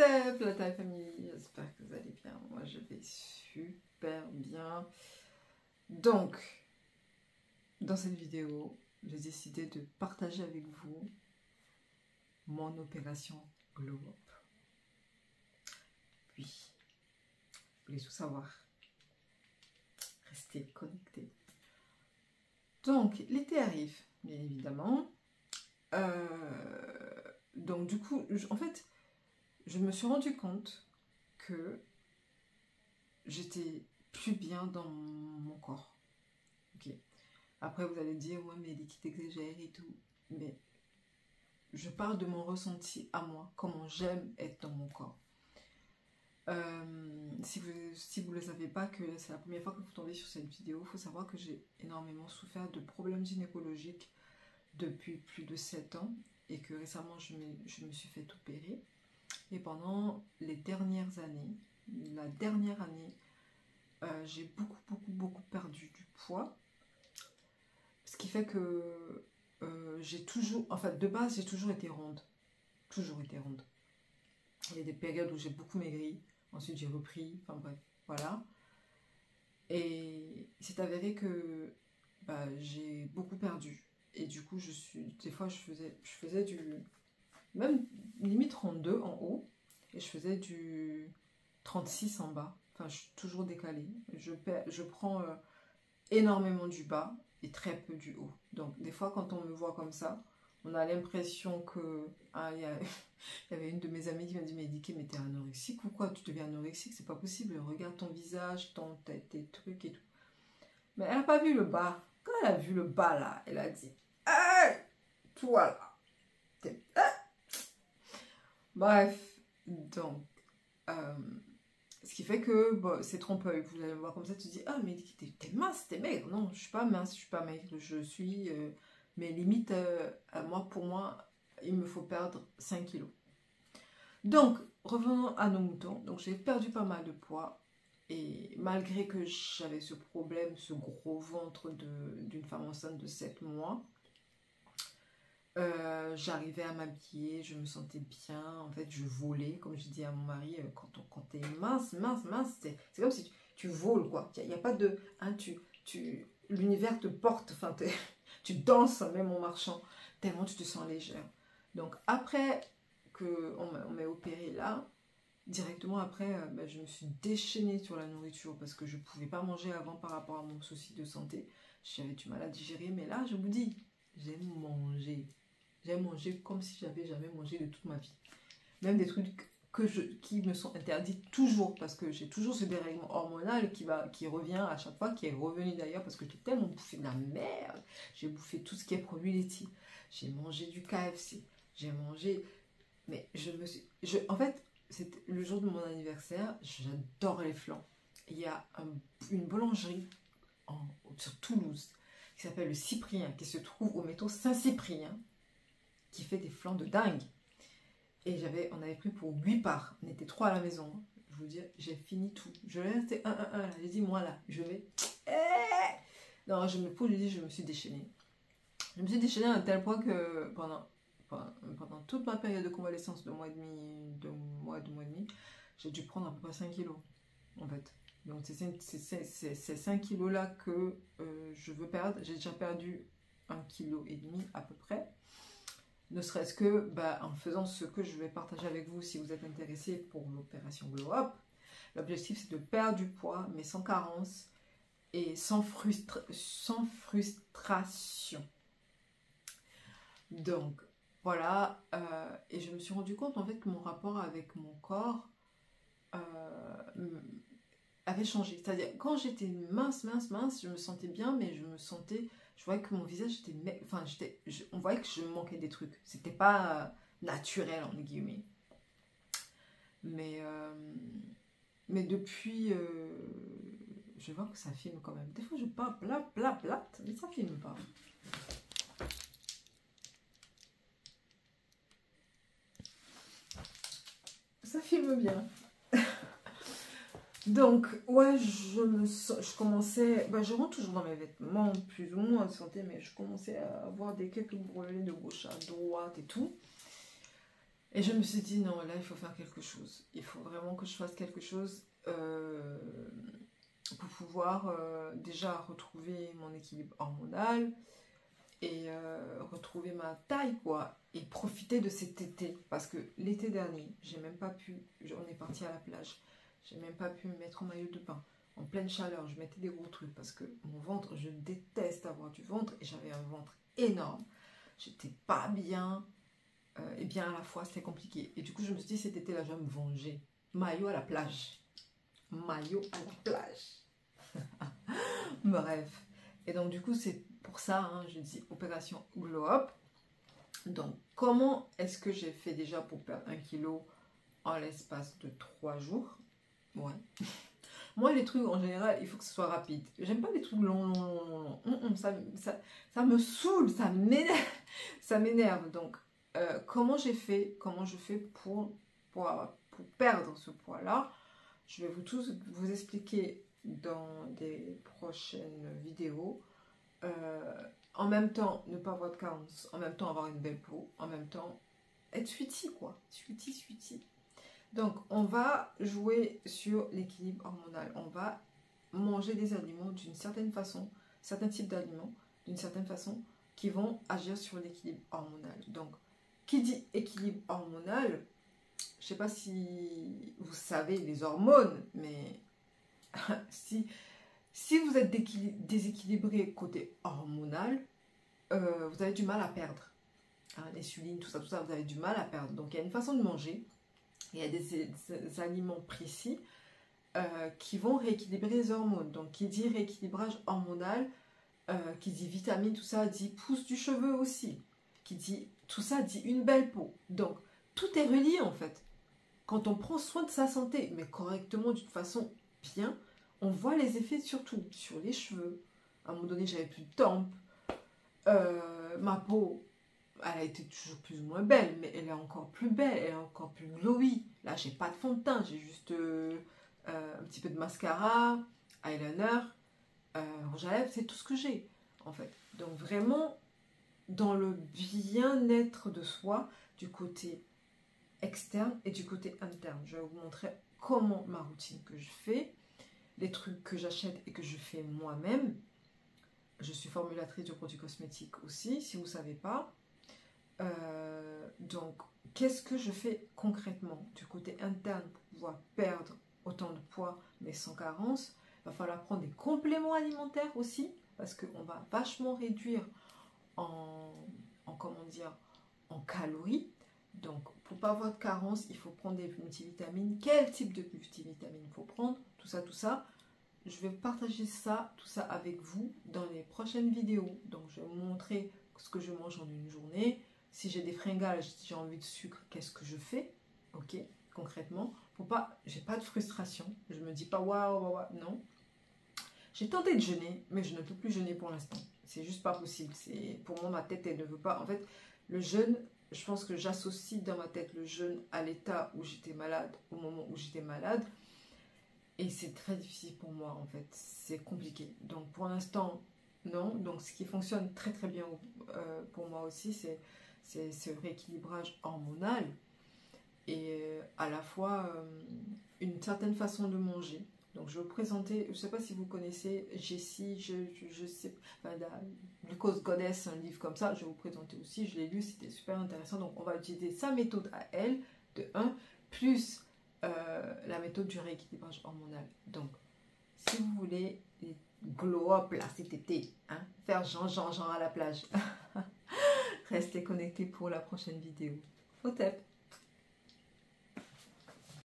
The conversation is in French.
la famille, j'espère que vous allez bien. Moi je vais super bien. Donc, dans cette vidéo, j'ai décidé de partager avec vous mon opération Glow Up. Oui, vous voulez tout savoir. Restez connectés. Donc, l'été arrive, bien évidemment. Donc du coup, en fait, je me suis rendu compte que j'étais plus bien dans mon corps. Ok. Après, vous allez dire, ouais, mais Liquide exagère et tout. Mais je parle de mon ressenti à moi, comment j'aime être dans mon corps. Si vous ne le savez pas, que c'est la première fois que vous tombez sur cette vidéo, il faut savoir que j'ai énormément souffert de problèmes gynécologiques depuis plus de 7 ans et que récemment je me suis fait opérer. Et pendant les dernières années, la dernière année, j'ai beaucoup perdu du poids. Ce qui fait que j'ai toujours, en fait de base j'ai toujours été ronde. Toujours été ronde. Il y a des périodes où j'ai beaucoup maigri, ensuite j'ai repris, enfin bref, voilà. Et c'est avéré que j'ai beaucoup perdu. Et du coup, des fois, je faisais du... Même limite 32 en haut. Et je faisais du 36 en bas. Enfin, je suis toujours décalée. Je prends énormément du bas et très peu du haut. Donc, des fois, quand on me voit comme ça, on a l'impression que... Ah, il y avait une de mes amies qui m'a dit, mais Dike, mais t'es anorexique ou quoi? Tu deviens anorexique, c'est pas possible. Regarde ton visage, tes trucs et tout. Mais elle n'a pas vu le bas. Quand elle a vu le bas là, elle a dit, hey, toi là. Bref, donc, ce qui fait que bon, c'est trompeur. Vous allez me voir comme ça, tu dis, ah mais t'es mince, t'es maigre. Non, je suis pas mince, je suis pas maigre. Je suis, mais limite, pour moi, il me faut perdre 5 kilos. Donc, revenons à nos moutons. Donc, j'ai perdu pas mal de poids. Et malgré que j'avais ce problème, ce gros ventre d'une femme enceinte de 7 mois, j'arrivais à m'habiller, je me sentais bien. En fait, je volais, comme je dis à mon mari, quand t'es mince, c'est comme si tu voles, quoi. Il n'y a pas de... Hein, l'univers te porte, enfin, tu danses même en marchant, tellement tu te sens légère. Donc, après qu'on m'ait opéré là, directement après, je me suis déchaînée sur la nourriture parce que je ne pouvais pas manger avant par rapport à mon souci de santé. J'avais du mal à digérer, mais là, je vous dis, j'aime manger. J'aime manger comme si j'avais jamais mangé de toute ma vie. Même des trucs qui me sont interdits toujours parce que j'ai toujours ce dérèglement hormonal qui revient à chaque fois, qui est revenu d'ailleurs parce que j'ai tellement bouffé de la merde. J'ai bouffé tout ce qui est produits laitiers. J'ai mangé du KFC. J'ai mangé... Mais en fait, c'était le jour de mon anniversaire, j'adore les flancs. Il y a une boulangerie sur Toulouse qui s'appelle le Cyprien, qui se trouve au métro Saint-Cyprien, qui fait des flancs de dingue. Et on avait pris pour 8 parts. On était 3 à la maison. Je vous dis, j'ai fini tout. Je vais rester 1. J'ai dit, moi là, je vais... Non, je me suis déchaînée. Je me suis déchaînée à un tel point que pendant toute ma période de convalescence de mois et demi, j'ai dû prendre à peu près 5 kilos, en fait. Donc, c'est 5 kilos là que je veux perdre. J'ai déjà perdu 1,5 kg à peu près. Ne serait-ce que en faisant ce que je vais partager avec vous si vous êtes intéressé pour l'opération Glow Up. L'objectif, c'est de perdre du poids, mais sans carence et sans frustration. Donc, voilà, et je me suis rendu compte en fait que mon rapport avec mon corps avait changé. C'est-à-dire, quand j'étais mince, je me sentais bien, mais je voyais que mon visage était... Enfin, on voyait que je me manquais des trucs. C'était pas naturel, entre guillemets. Mais depuis... je vais voir que ça filme quand même. Des fois, je parle bla, mais ça filme pas. Ça filme bien. Donc, ouais, je commençais... je rentre toujours dans mes vêtements, plus ou moins en santé, mais je commençais à avoir quelques brûlés de gauche à droite et tout. Et je me suis dit, non, là, il faut faire quelque chose. Il faut vraiment que je fasse quelque chose pour pouvoir déjà retrouver mon équilibre hormonal et retrouver ma taille, quoi. Et profiter de cet été. Parce que l'été dernier, j'ai même pas pu, on est parti à la plage, j'ai même pas pu me mettre en maillot de bain. En pleine chaleur, je mettais des gros trucs parce que mon ventre, je déteste avoir du ventre et j'avais un ventre énorme. J'étais pas bien. Et bien à la fois c'était compliqué et du coup je me suis dit cet été là je vais me venger, maillot à la plage, maillot à la plage. Bref, et donc du coup c'est pour ça hein, je dis opération glow up. Donc comment est-ce que j'ai fait déjà pour perdre 1 kilo en l'espace de 3 jours? Ouais. Moi les trucs en général il faut que ce soit rapide, j'aime pas les trucs longs. Ça me saoule, ça m'énerve. Donc comment je fais pour perdre ce poids-là? Je vais vous expliquer dans des prochaines vidéos. En même temps, ne pas avoir de carence, en même temps avoir une belle peau, en même temps être sweetie, quoi. Sweetie. Donc, on va jouer sur l'équilibre hormonal. On va manger des aliments d'une certaine façon, certains types d'aliments d'une certaine façon qui vont agir sur l'équilibre hormonal. Donc, qui dit équilibre hormonal, je ne sais pas si vous savez les hormones, mais si vous êtes déséquilibré côté hormonal, vous avez du mal à perdre. Hein, l'insuline, tout ça, vous avez du mal à perdre. Donc, il y a une façon de manger. Il y a des aliments précis qui vont rééquilibrer les hormones. Donc, qui dit rééquilibrage hormonal, qui dit vitamine, tout ça, dit pousse du cheveu aussi. Qui dit, tout ça dit une belle peau. Donc, tout est relié en fait. Quand on prend soin de sa santé, mais correctement, d'une façon bien, on voit les effets surtout sur les cheveux. À un moment donné, j'avais plus de tempes. Ma peau, elle a été toujours plus ou moins belle, mais elle est encore plus belle, elle est encore plus glowy. Là, j'ai pas de fond de teint, j'ai juste un petit peu de mascara, eyeliner, rouge à lèvres, c'est tout ce que j'ai, en fait. Donc vraiment, dans le bien-être de soi, du côté externe et du côté interne. Je vais vous montrer comment ma routine que je fais, les trucs que j'achète et que je fais moi-même. Je suis formulatrice de produits cosmétiques aussi, si vous ne savez pas. Donc, qu'est-ce que je fais concrètement du côté interne pour pouvoir perdre autant de poids mais sans carence? Il va falloir prendre des compléments alimentaires aussi parce qu'on va vachement réduire en calories. Donc, pour ne pas avoir de carence, il faut prendre des multivitamines. Quel type de multivitamines il faut prendre? Tout ça. Je vais partager tout ça avec vous dans les prochaines vidéos. Donc, je vais vous montrer ce que je mange en une journée. Si j'ai des fringales, si j'ai envie de sucre, qu'est-ce que je fais? Ok, concrètement. J'ai pas de frustration. Je me dis pas waouh, non. J'ai tenté de jeûner, mais je ne peux plus jeûner pour l'instant. C'est juste pas possible. Pour moi, ma tête, elle ne veut pas. En fait, le jeûne, je pense que j'associe dans ma tête le jeûne à l'état où j'étais malade, au moment où j'étais malade. Et c'est très difficile pour moi, en fait. C'est compliqué. Donc, pour l'instant, non. Donc, ce qui fonctionne très, très bien pour moi aussi, c'est ce rééquilibrage hormonal. Et à la fois, une certaine façon de manger. Donc, je vais vous présenter, je ne sais pas si vous connaissez Jessie, je sais, enfin, Glucose Goddess, un livre comme ça, je vais vous présenter aussi, je l'ai lu, c'était super intéressant. Donc, on va utiliser sa méthode à elle, de 1, plus la méthode du rééquilibrage hormonal. Donc, si vous voulez glow up là cet été, hein, faire genre à la plage, restez connectés pour la prochaine vidéo. Au tep!